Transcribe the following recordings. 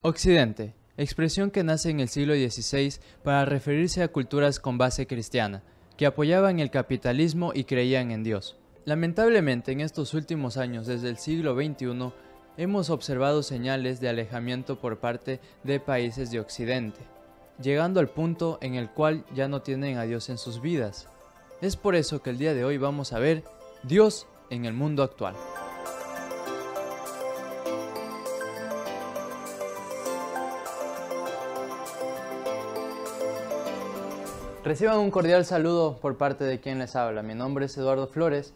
Occidente, expresión que nace en el siglo XVI para referirse a culturas con base cristiana, que apoyaban el capitalismo y creían en Dios. Lamentablemente, en estos últimos años, desde el siglo XXI, hemos observado señales de alejamiento por parte de países de Occidente, llegando al punto en el cual ya no tienen a Dios en sus vidas. Es por eso que el día de hoy vamos a ver Dios en el mundo actual. Reciban un cordial saludo por parte de quien les habla. Mi nombre es Eduardo Flores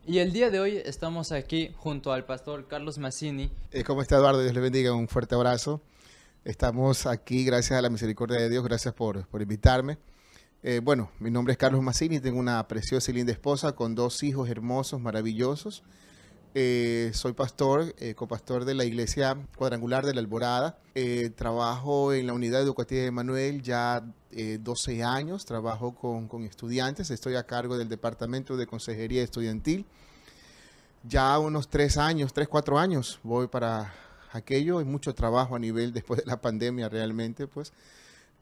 y el día de hoy estamos aquí junto al pastor Carlos Mazzini. ¿Cómo está, Eduardo? Dios le bendiga, un fuerte abrazo. Estamos aquí gracias a la misericordia de Dios, gracias por invitarme. Bueno, mi nombre es Carlos Mazzini, tengo una preciosa y linda esposa con dos hijos hermosos, maravillosos. Soy pastor, copastor de la Iglesia Cuadrangular de la Alborada. Trabajo en la unidad educativa de Emanuel ya 12 años, trabajo con estudiantes, estoy a cargo del departamento de consejería estudiantil. Ya unos 4 años voy para aquello, hay mucho trabajo a nivel después de la pandemia realmente, pues.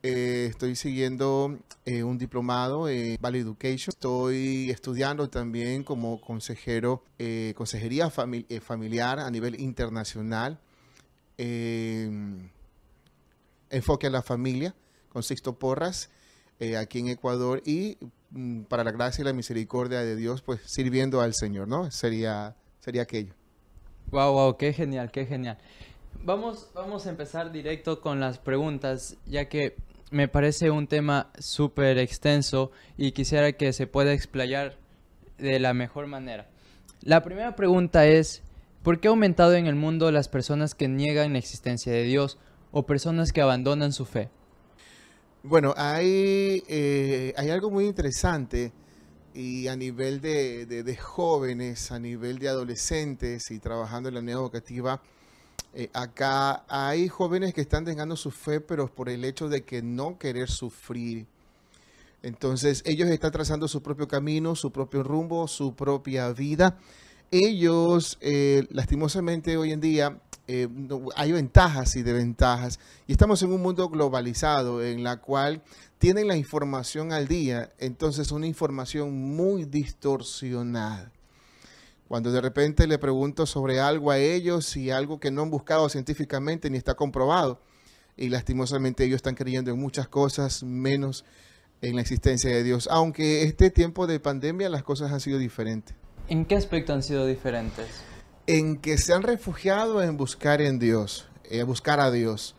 Estoy siguiendo un diplomado en Valley Education. Estoy estudiando también como consejero, consejería familiar a nivel internacional. Enfoque a la familia con Sixto Porras aquí en Ecuador y para la gracia y la misericordia de Dios, pues sirviendo al Señor, ¿no? Sería aquello. Wow, qué genial, qué genial. Vamos a empezar directo con las preguntas, ya que me parece un tema súper extenso y quisiera que se pueda explayar de la mejor manera. La primera pregunta es, ¿por qué ha aumentado en el mundo las personas que niegan la existencia de Dios o personas que abandonan su fe? Bueno, hay algo muy interesante y a nivel de jóvenes, a nivel de adolescentes y trabajando en la unidad educativa, acá hay jóvenes que están dejando su fe, pero por el hecho de que no querer sufrir. Entonces, ellos están trazando su propio camino, su propio rumbo, su propia vida. Ellos, lastimosamente, hoy en día, hay ventajas y desventajas. Y estamos en un mundo globalizado en la cual tienen la información al día. Entonces, una información muy distorsionada. Cuando de repente le pregunto sobre algo a ellos y algo que no han buscado científicamente ni está comprobado, y lastimosamente ellos están creyendo en muchas cosas menos en la existencia de Dios. Aunque este tiempo de pandemia las cosas han sido diferentes. ¿En qué aspecto han sido diferentes? En que se han refugiado en buscar en Dios, buscar a Dios,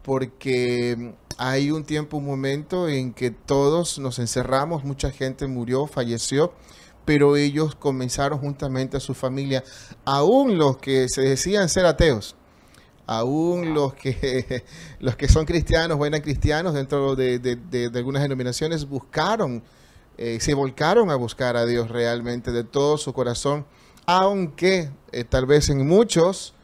porque hay un tiempo, un momento en que todos nos encerramos, mucha gente murió, falleció, pero ellos comenzaron juntamente a su familia, aún los que se decían ser ateos, aún los que son cristianos o eran cristianos dentro de algunas denominaciones, se volcaron a buscar a Dios realmente de todo su corazón, aunque tal vez en muchos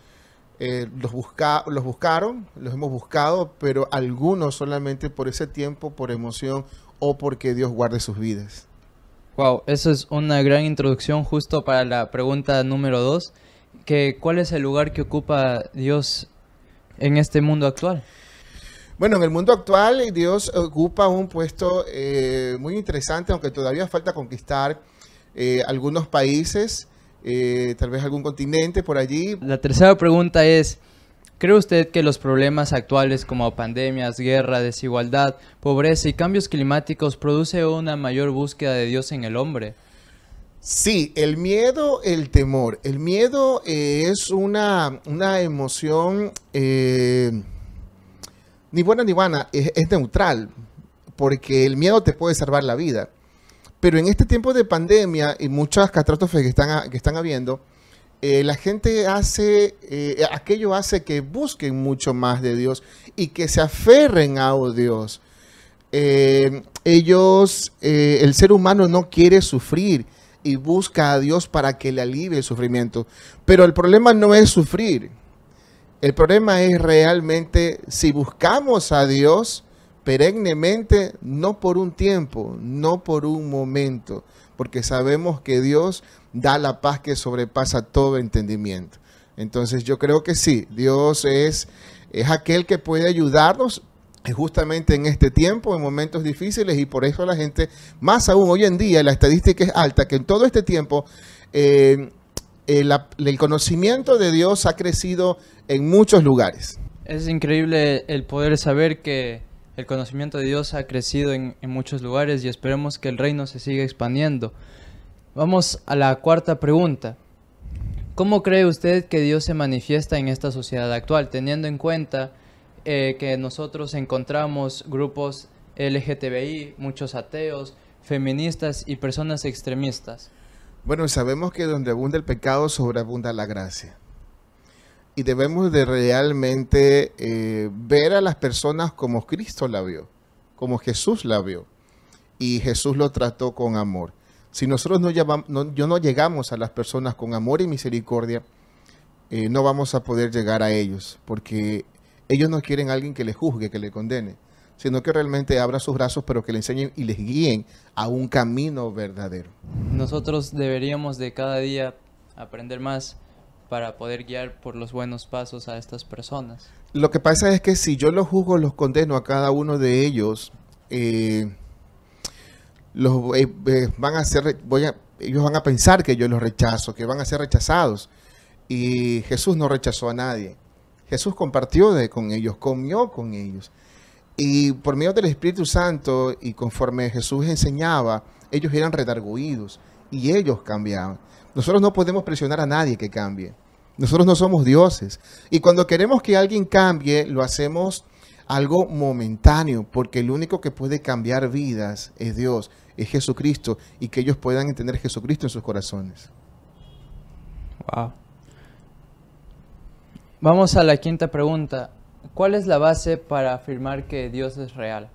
los hemos buscado, pero algunos solamente por ese tiempo, por emoción o porque Dios guarde sus vidas. Wow, eso es una gran introducción justo para la pregunta número 2, que ¿cuál es el lugar que ocupa Dios en este mundo actual? Bueno, en el mundo actual Dios ocupa un puesto muy interesante, aunque todavía falta conquistar algunos países, tal vez algún continente por allí. La tercera pregunta es, ¿cree usted que los problemas actuales como pandemias, guerra, desigualdad, pobreza y cambios climáticos produce una mayor búsqueda de Dios en el hombre? Sí, el miedo, el temor. El miedo es una emoción ni buena ni vana, es neutral, porque el miedo te puede salvar la vida. Pero en este tiempo de pandemia y muchas catástrofes que están habiendo, la gente aquello hace que busquen mucho más de Dios y que se aferren a Dios. El ser humano no quiere sufrir y busca a Dios para que le alivie el sufrimiento. Pero el problema no es sufrir. El problema es realmente si buscamos a Dios perennemente, no por un tiempo, no por un momento, porque sabemos que Dios da la paz que sobrepasa todo entendimiento. Entonces yo creo que sí, Dios es Es aquel que puede ayudarnos justamente en este tiempo, en momentos difíciles, y por eso la gente, más aún hoy en día, la estadística es alta, que en todo este tiempo el conocimiento de Dios ha crecido en muchos lugares. Es increíble el poder saber que el conocimiento de Dios ha crecido en muchos lugares y esperemos que el reino se siga expandiendo. Vamos a la cuarta pregunta. ¿Cómo cree usted que Dios se manifiesta en esta sociedad actual, teniendo en cuenta que nosotros encontramos grupos LGTBI, muchos ateos, feministas y personas extremistas? Bueno, sabemos que donde abunda el pecado, sobreabunda la gracia. Y debemos de realmente ver a las personas como Cristo la vio, como Jesús la vio. Y Jesús lo trató con amor. Si nosotros no llegamos a las personas con amor y misericordia, no vamos a poder llegar a ellos, porque ellos no quieren a alguien que les juzgue, que le condene, sino que realmente abran sus brazos, pero que le enseñen y les guíen a un camino verdadero. Nosotros deberíamos de cada día aprender más para poder guiar por los buenos pasos a estas personas. Lo que pasa es que si yo los juzgo, los condeno a cada uno de ellos, ellos van a pensar que yo los rechazo, que van a ser rechazados. Y Jesús no rechazó a nadie. Jesús compartió con ellos, comió con ellos. Y por medio del Espíritu Santo y conforme Jesús enseñaba, ellos eran redarguidos y ellos cambiaban. Nosotros no podemos presionar a nadie que cambie. Nosotros no somos dioses. Y cuando queremos que alguien cambie, lo hacemos algo momentáneo, porque el único que puede cambiar vidas es Dios, es Jesucristo, y que ellos puedan entender Jesucristo en sus corazones. Wow. Vamos a la quinta pregunta. ¿Cuál es la base para afirmar que Dios es real?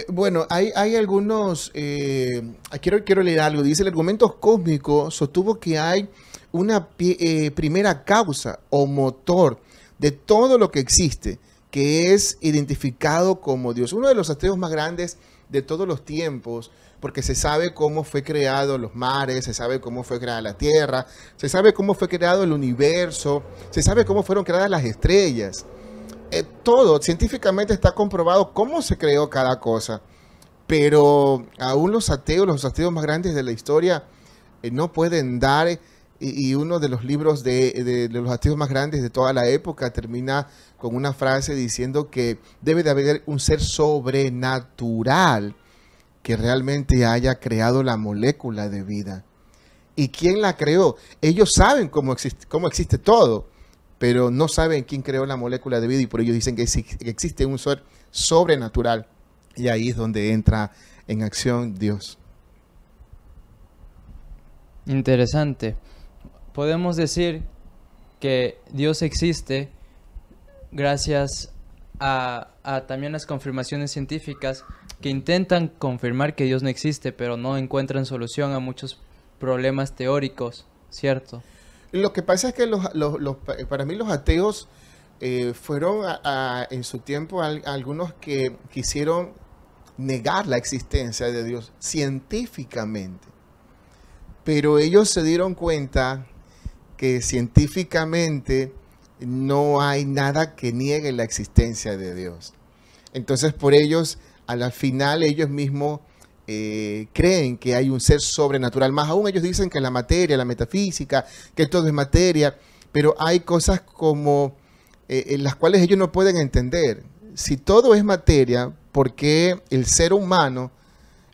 Bueno, hay algunos, quiero leer algo. Dice: el argumento cósmico sostuvo que hay una primera causa o motor de todo lo que existe, que es identificado como Dios. Uno de los ateos más grandes de todos los tiempos, porque se sabe cómo fue creado los mares, se sabe cómo fue creada la tierra, se sabe cómo fue creado el universo, se sabe cómo fueron creadas las estrellas. Todo científicamente está comprobado cómo se creó cada cosa, pero aún los ateos más grandes de la historia no pueden dar, y uno de los libros de los ateos más grandes de toda la época termina con una frase diciendo que debe de haber un ser sobrenatural que realmente haya creado la molécula de vida. ¿Y quién la creó? Ellos saben cómo existe todo, pero no saben quién creó la molécula de vida, y por ello dicen que existe un ser sobrenatural. Y ahí es donde entra en acción Dios. Interesante. Podemos decir que Dios existe gracias a también las confirmaciones científicas que intentan confirmar que Dios no existe, pero no encuentran solución a muchos problemas teóricos, ¿cierto? Lo que pasa es que para mí los ateos fueron en su tiempo algunos que quisieron negar la existencia de Dios científicamente. Pero ellos se dieron cuenta que científicamente no hay nada que niegue la existencia de Dios. Entonces, por ellos, al final, ellos mismos creen que hay un ser sobrenatural. Más aún, ellos dicen que la materia, la metafísica, que todo es materia, pero hay cosas como en las cuales ellos no pueden entender. Si todo es materia, ¿por qué el ser humano,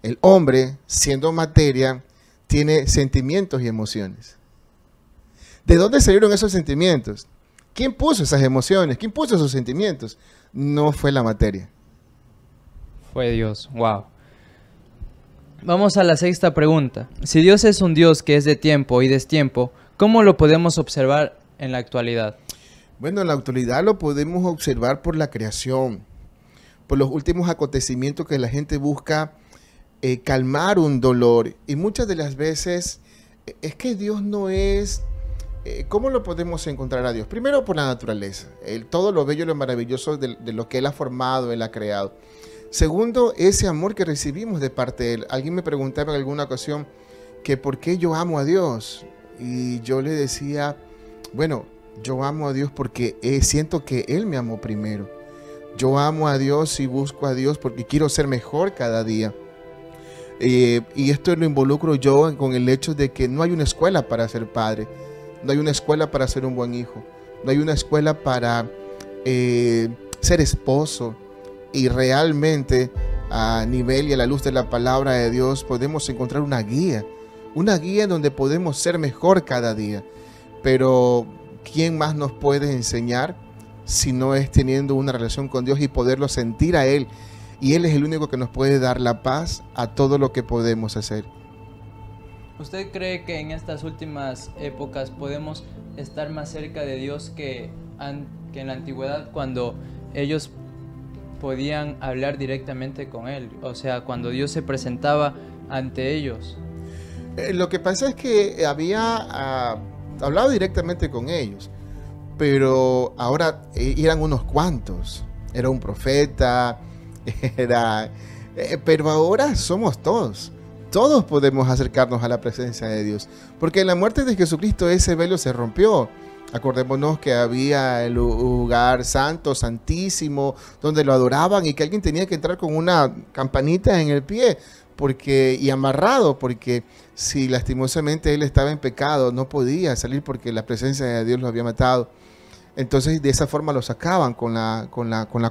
el hombre, siendo materia, tiene sentimientos y emociones? ¿De dónde salieron esos sentimientos? ¿Quién puso esas emociones? ¿Quién puso esos sentimientos? No fue la materia. Fue Dios. Wow. Vamos a la sexta pregunta. Si Dios es un Dios que es de tiempo y destiempo, ¿cómo lo podemos observar en la actualidad? Bueno, en la actualidad lo podemos observar por la creación, por los últimos acontecimientos que la gente busca calmar un dolor. Y muchas de las veces es que Dios no es... ¿Cómo lo podemos encontrar a Dios? Primero, por la naturaleza, todo lo bello y lo maravilloso de lo que Él ha formado, Él ha creado. Segundo, ese amor que recibimos de parte de Él. Alguien me preguntaba en alguna ocasión que por qué yo amo a Dios. Y yo le decía, bueno, Yo amo a Dios porque siento que Él me amó primero. Yo amo a Dios y busco a Dios porque quiero ser mejor cada día. Y esto lo involucro yo con el hecho de que no hay una escuela para ser padre. No hay una escuela para ser un buen hijo. No hay una escuela para ser esposo. Y realmente a nivel y a la luz de la palabra de Dios podemos encontrar una guía en donde podemos ser mejor cada día. Pero ¿quién más nos puede enseñar si no es teniendo una relación con Dios y poderlo sentir a Él? Y Él es el único que nos puede dar la paz a todo lo que podemos hacer. ¿Usted cree que en estas últimas épocas podemos estar más cerca de Dios que en la antigüedad, cuando ellos podían hablar directamente con Él? O sea, cuando Dios se presentaba ante ellos. Lo que pasa es que había hablado directamente con ellos, pero ahora eran unos cuantos. Era un profeta, pero ahora somos todos. Todos podemos acercarnos a la presencia de Dios, porque en la muerte de Jesucristo ese velo se rompió. Acordémonos que había el lugar santo, santísimo, donde lo adoraban y que alguien tenía que entrar con una campanita en el pie y amarrado, porque si lastimosamente él estaba en pecado no podía salir porque la presencia de Dios lo había matado. Entonces de esa forma lo sacaban con la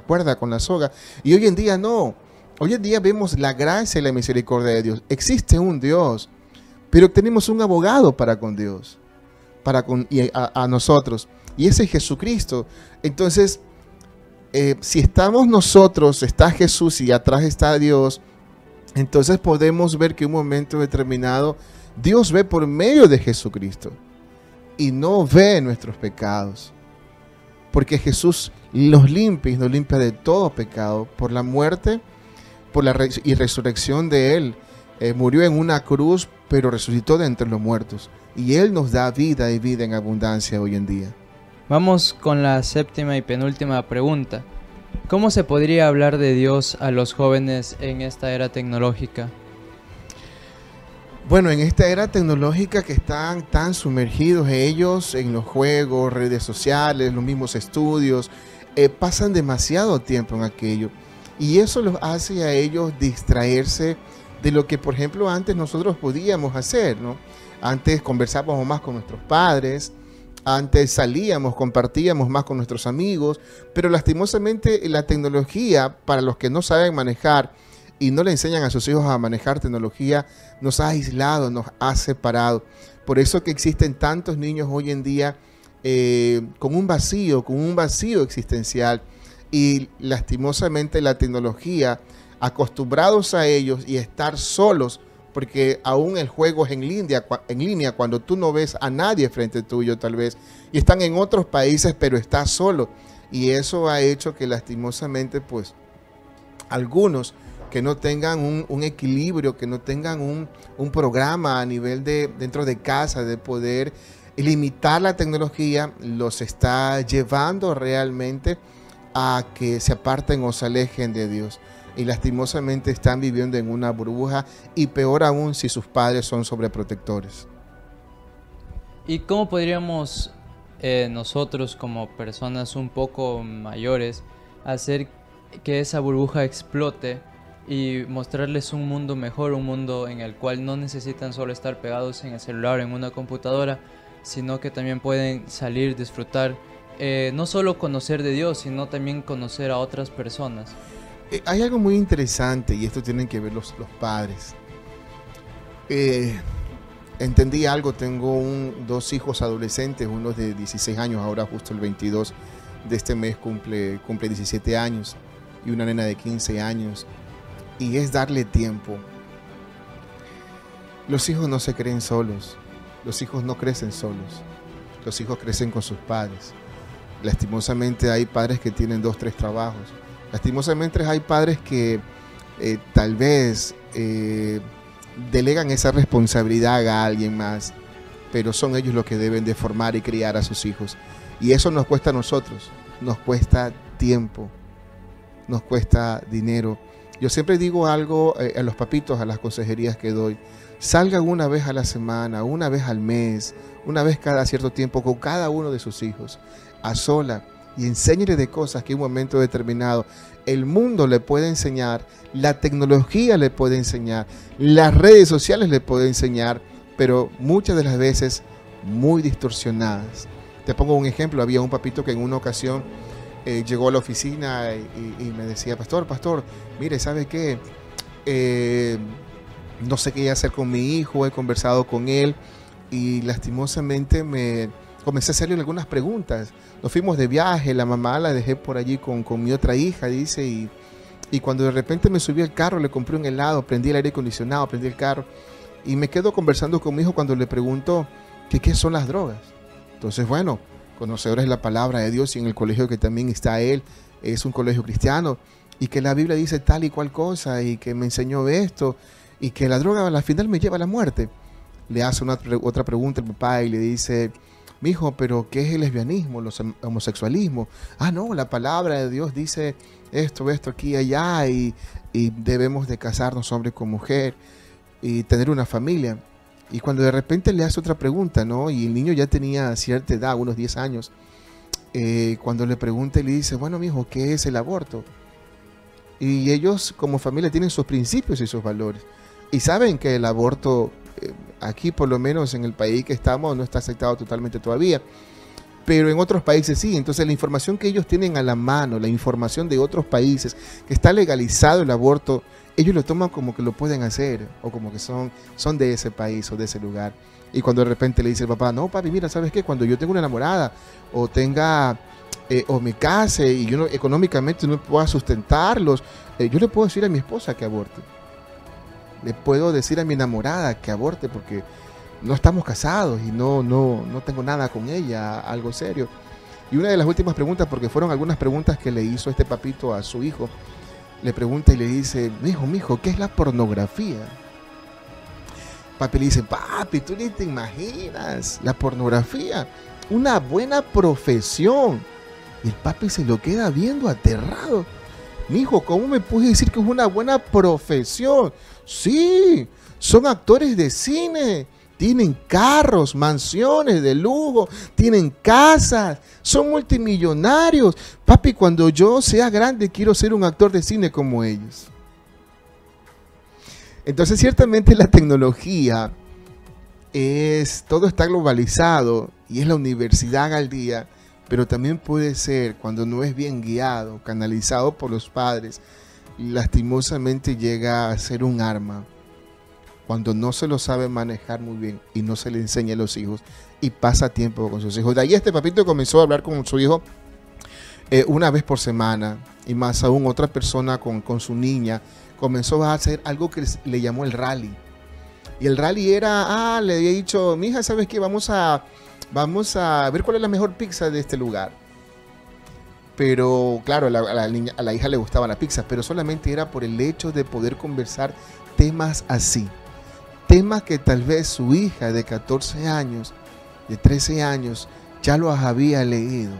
cuerda, con la soga. Y hoy en día no. Hoy en día vemos la gracia y la misericordia de Dios. Existe un Dios, pero tenemos un abogado para con Dios, a nosotros. Y ese es Jesucristo. Entonces, si estamos nosotros, está Jesús y atrás está Dios, entonces podemos ver que en un momento determinado Dios ve por medio de Jesucristo y no ve nuestros pecados. Porque Jesús nos limpia y nos limpia de todo pecado por la muerte y resurrección de Él. Murió en una cruz, pero resucitó de entre los muertos. Y Él nos da vida y vida en abundancia hoy en día. Vamos con la séptima y penúltima pregunta. ¿Cómo se podría hablar de Dios a los jóvenes en esta era tecnológica? Bueno, en esta era tecnológica que están tan sumergidos ellos en los juegos, redes sociales, los mismos estudios, pasan demasiado tiempo en aquello. Y eso los hace a ellos distraerse de lo que, por ejemplo, antes nosotros podíamos hacer, ¿no? Antes conversábamos más con nuestros padres, antes salíamos, compartíamos más con nuestros amigos, pero lastimosamente la tecnología, para los que no saben manejar y no le enseñan a sus hijos a manejar tecnología, nos ha aislado, nos ha separado. Por eso que existen tantos niños hoy en día con un vacío existencial, y lastimosamente la tecnología, acostumbrados a ellos y estar solos, porque aún el juego es en línea cuando tú no ves a nadie frente tuyo tal vez, y están en otros países pero estás solo, y eso ha hecho que lastimosamente pues algunos que no tengan un equilibrio, que no tengan un programa a nivel dentro de casa de poder limitar la tecnología, los está llevando realmente a que se aparten o se alejen de Dios. Y lastimosamente están viviendo en una burbuja, y peor aún si sus padres son sobreprotectores. ¿Y cómo podríamos nosotros como personas un poco mayores hacer que esa burbuja explote y mostrarles un mundo mejor, un mundo en el cual no necesitan solo estar pegados en el celular o en una computadora, sino que también pueden salir, disfrutar, no solo conocer de Dios, sino también conocer a otras personas? Hay algo muy interesante, y esto tienen que ver los padres. Entendí algo, tengo dos hijos adolescentes, uno de 16 años, ahora justo el 22 de este mes cumple 17 años, y una nena de 15 años, y es darle tiempo. Los hijos no se creen solos, los hijos no crecen solos, los hijos crecen con sus padres. Lastimosamente hay padres que tienen 2, 3 trabajos. Lastimosamente hay padres que tal vez delegan esa responsabilidad a alguien más, pero son ellos los que deben de formar y criar a sus hijos. Y eso nos cuesta a nosotros, nos cuesta tiempo, nos cuesta dinero. Yo siempre digo algo a los papitos, a las consejerías que doy: salgan una vez a la semana, una vez al mes, una vez cada cierto tiempo con cada uno de sus hijos, a sola, y enséñele de cosas que en un momento determinado el mundo le puede enseñar, la tecnología le puede enseñar, las redes sociales le pueden enseñar, pero muchas de las veces muy distorsionadas. Te pongo un ejemplo. Había un papito que en una ocasión llegó a la oficina y me decía, pastor, mire, ¿sabe qué? No sé qué hacer con mi hijo, he conversado con él y lastimosamente comencé a hacerle algunas preguntas. Nos fuimos de viaje, la mamá la dejé por allí con mi otra hija, dice, y cuando de repente me subí al carro, le compré un helado, prendí el aire acondicionado, prendí el carro y me quedo conversando con mi hijo cuando le pregunto que qué son las drogas. Entonces, bueno, conocedores de la palabra de Dios y en el colegio que también está él, es un colegio cristiano, y que la Biblia dice tal y cual cosa y que me enseñó esto y que la droga al final me lleva a la muerte. Le hace otra pregunta al papá y le dice, mijo, pero ¿qué es el lesbianismo, el homosexualismo? Ah, no, la palabra de Dios dice esto, aquí y allá y debemos de casarnos hombre con mujer y tener una familia. Y cuando de repente le hace otra pregunta, ¿no? Y el niño ya tenía cierta edad, unos 10 años, cuando le pregunta y le dice, bueno, mijo, ¿qué es el aborto? Y ellos como familia tienen sus principios y sus valores. Y saben que el aborto, aquí por lo menos en el país que estamos, no está aceptado totalmente todavía. Pero en otros países sí. Entonces la información que ellos tienen a la mano, la información de otros países, que está legalizado el aborto, ellos lo toman como que lo pueden hacer o como que son de ese país o de ese lugar. Y cuando de repente le dice el papá, no papi, mira, ¿sabes qué? Cuando yo tengo una enamorada o tenga o me case y yo no, económicamente no pueda sustentarlos, yo le puedo decir a mi esposa que aborte. Le puedo decir a mi enamorada que aborte porque no estamos casados y no tengo nada con ella, algo serio. Y una de las últimas preguntas, porque fueron algunas preguntas que le hizo este papito a su hijo, le pregunta y le dice, mijo, ¿qué es la pornografía? Papi le dice, papi, tú ni te imaginas, la pornografía, una buena profesión. Y el papi se lo queda viendo aterrado. Mijo, ¿cómo me puedes decir que es una buena profesión? Sí, son actores de cine. Tienen carros, mansiones de lujo, tienen casas, son multimillonarios. Papi, cuando yo sea grande quiero ser un actor de cine como ellos. Entonces, ciertamente la tecnología todo está globalizado y es la universidad al día, pero también puede ser, cuando no es bien guiado, canalizado por los padres, lastimosamente llega a ser un arma. Cuando no se lo sabe manejar muy bien y no se le enseña a los hijos y pasa tiempo con sus hijos. De ahí este papito comenzó a hablar con su hijo una vez por semana, y más aún otra persona con su niña comenzó a hacer algo que le llamó el rally. Y el rally era, le había dicho, mija, ¿sabes qué? Vamos a ver cuál es la mejor pizza de este lugar. Pero claro, a la hija le gustaba la pizza, pero solamente era por el hecho de poder conversar temas así. Temas que tal vez su hija de 14 años, de 13 años, ya los había leído.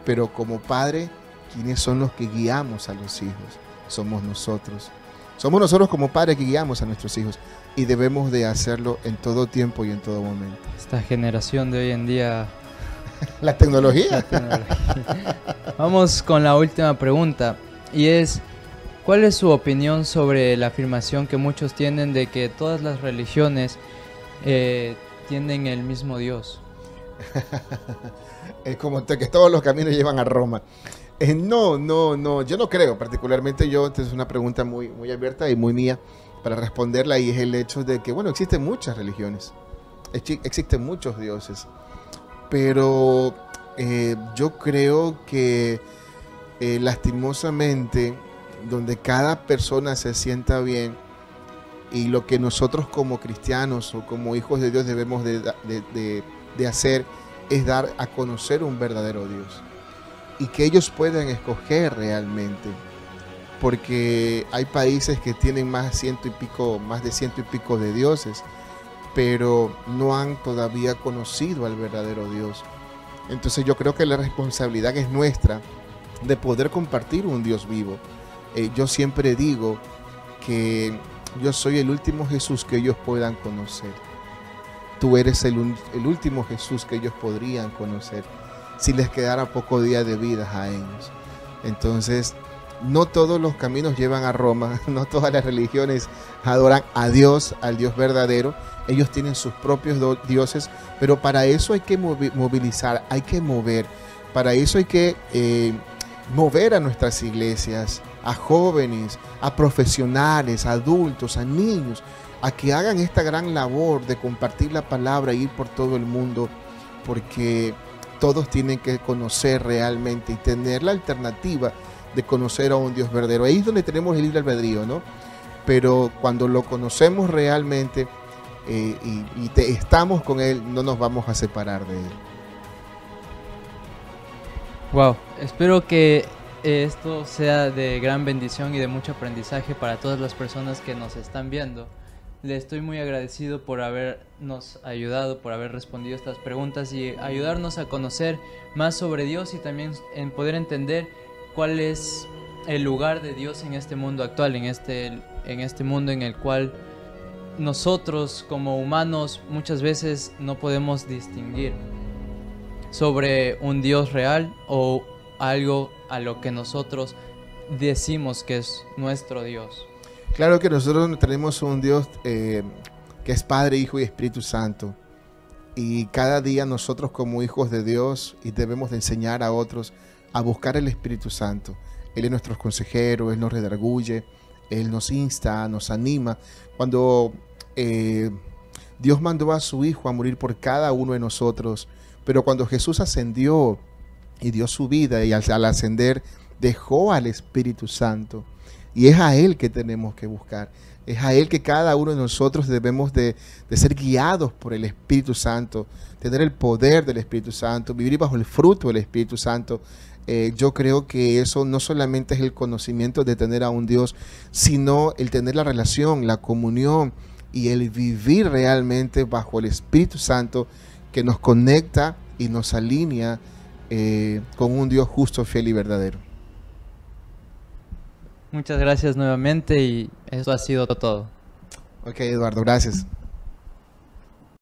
Pero como padre, ¿quiénes son los que guiamos a los hijos? Somos nosotros. Somos nosotros como padres que guiamos a nuestros hijos. Y debemos de hacerlo en todo tiempo y en todo momento. Esta generación de hoy en día... La tecnología. Vamos con la última pregunta. Y es... ¿cuál es su opinión sobre la afirmación que muchos tienen de que todas las religiones tienen el mismo Dios? Es como que todos los caminos llevan a Roma. No, yo no creo, particularmente yo, esta es una pregunta muy abierta y muy mía para responderla, y es el hecho de que, bueno, existen muchas religiones, existen muchos dioses, pero yo creo que lastimosamente, donde cada persona se sienta bien, y lo que nosotros como cristianos o como hijos de Dios debemos de hacer es dar a conocer un verdadero Dios, y que ellos puedan escoger realmente, porque hay países que tienen más de ciento y pico de dioses, pero no han todavía conocido al verdadero Dios. Entonces yo creo que la responsabilidad es nuestra de poder compartir un Dios vivo. Yo siempre digo que yo soy el último Jesús que ellos puedan conocer. tú eres el último Jesús que ellos podrían conocer si les quedara poco día de vida a ellos. Entonces, no todos los caminos llevan a Roma, no todas las religiones adoran a Dios, al Dios verdadero. Ellos tienen sus propios dioses, pero para eso hay que movilizar, hay que mover. Para eso hay que mover a nuestras iglesias, a jóvenes, a profesionales, a adultos, a niños, a que hagan esta gran labor de compartir la palabra e ir por todo el mundo, porque todos tienen que conocer realmente y tener la alternativa de conocer a un Dios verdadero. Ahí es donde tenemos el libre albedrío, ¿no? Pero cuando lo conocemos realmente estamos con Él, no nos vamos a separar de Él. Wow, espero que esto sea de gran bendición y de mucho aprendizaje para todas las personas que nos están viendo. Le estoy muy agradecido por habernos ayudado, por haber respondido estas preguntas y ayudarnos a conocer más sobre Dios y también en poder entender cuál es el lugar de Dios en este mundo actual, en este mundo en el cual nosotros como humanos muchas veces no podemos distinguir sobre un Dios real o algo a lo que nosotros decimos que es nuestro Dios. Claro que nosotros tenemos un Dios que es Padre, Hijo y Espíritu Santo. Y cada día nosotros como hijos de Dios y debemos de enseñar a otros a buscar el Espíritu Santo. Él es nuestro consejero, Él nos redarguye, Él nos insta, nos anima. Cuando Dios mandó a su Hijo a morir por cada uno de nosotros, pero cuando Jesús ascendió y dio su vida y al ascender dejó al Espíritu Santo. Y es a Él que tenemos que buscar. Es a Él que cada uno de nosotros debemos de ser guiados por el Espíritu Santo, tener el poder del Espíritu Santo, vivir bajo el fruto del Espíritu Santo. Yo creo que eso no solamente es el conocimiento de tener a un Dios, sino el tener la relación, la comunión y el vivir realmente bajo el Espíritu Santo que nos conecta y nos alinea con un Dios justo, fiel y verdadero. Muchas gracias nuevamente y eso ha sido todo. Ok, Eduardo, gracias.